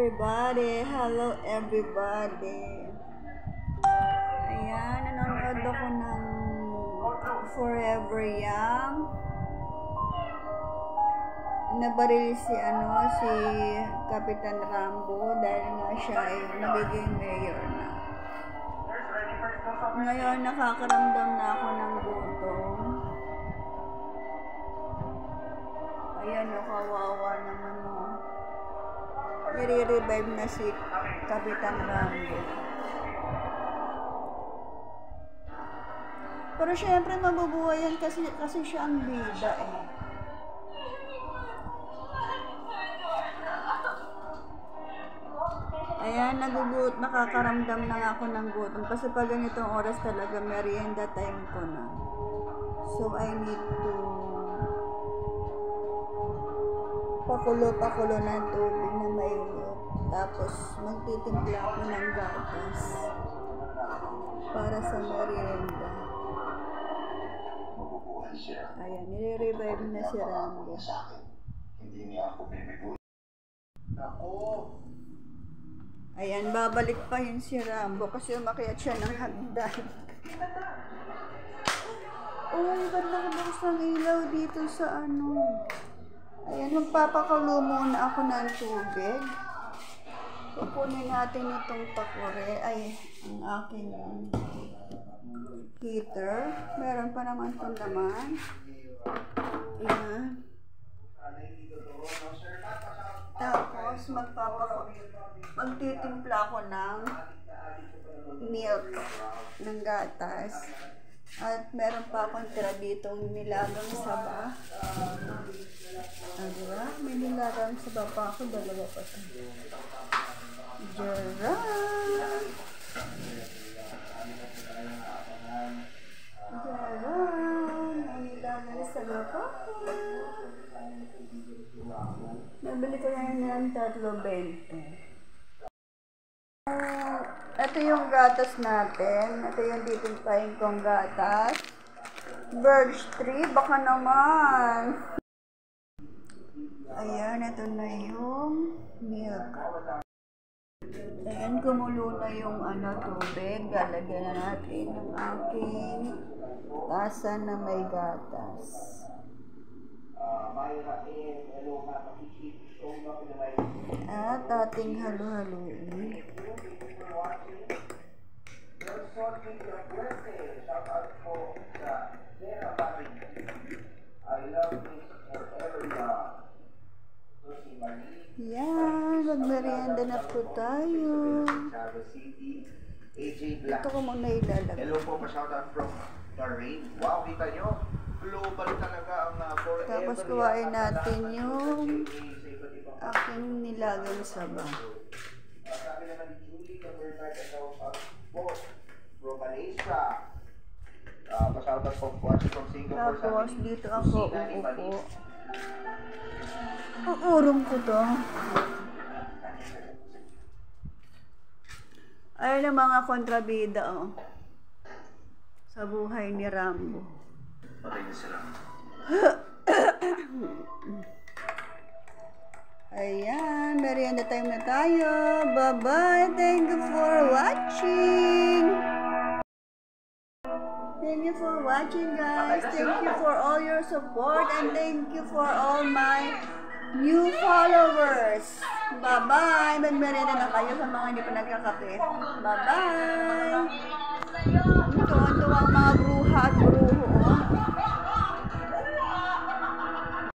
everybody. Hello everybody. Ayan, nanonood ako ng Forever Young. Nabaril si Kapitan Rambo dahil nga siya ay magiging mayor na. Ngayon nakakaramdam na ako ng gutom. Ayan o, kawawa naman o. Nire-revive na si Kapitan Rambo. Pero syempre mabubuhay yan kasi siya ang bida eh. Ayan, nakakaramdam na nga ako ng gutom. Kasi pag ganitong oras talaga, merienda time ko na. So, I need to pakulo ng tubig na mainit. Tapos, magtitimpla ako ng gatas para sa merienda. Ayan, nire-revive na si Rambo. Hindi niya ako bibigoy. Ako! Ayan, babalik pa yun si Rambo kasi umakyat siya ng hagdan. Oh, ang ganda ko bukas ng ilaw dito sa Ayan, magpapakulo muna ako ng tubig. Kukunin natin itong pakure. Ay, ang aking heater. Meron pa naman itong laman. Ayan. Tapos, magtitimpla ako ng milk, ng gatas. At meron pa akong tira ditong nilagang saba. Diba? May nilagang saba pa ako, dalawa pa ito. Jaran! May nilagang saba pa ako. Nabili ko na ng 3.20. Ito yung gatas natin. Ito yung titimplahin kong gatas. Birch tree, baka naman. Ayan, ito na yung milk. Ayan, kumulo na yung tubig. Lalagyan na natin ng aking tasa na may gatas. At ating halo-haloin. Yan, magmerienda na po tayo. Ito ko muna ilalagay. Hello po, pa-shoutout from Bahrain. Wow, kita nyo? Global talaga ang Forever. Tapos kuhain natin yung aking nilagang saba. Sabi naman ni Julie, from Malaysia. Pa-shoutout po from Singapore. Tapos dito ako uupo. Ang urong ko to. Ayun ang mga kontrabida sa buhay ni Rambo. Patay na sila. Ayan, merienda time na tayo. Bye-bye. Thank you for watching. Thank you for watching, guys. Thank you for all your support and thank you for all my new followers. Bye-bye. Magmerienda na kayo sa mga hindi pa nagkakape. Bye-bye. Tuwan-tuwang mga bruha at bruho.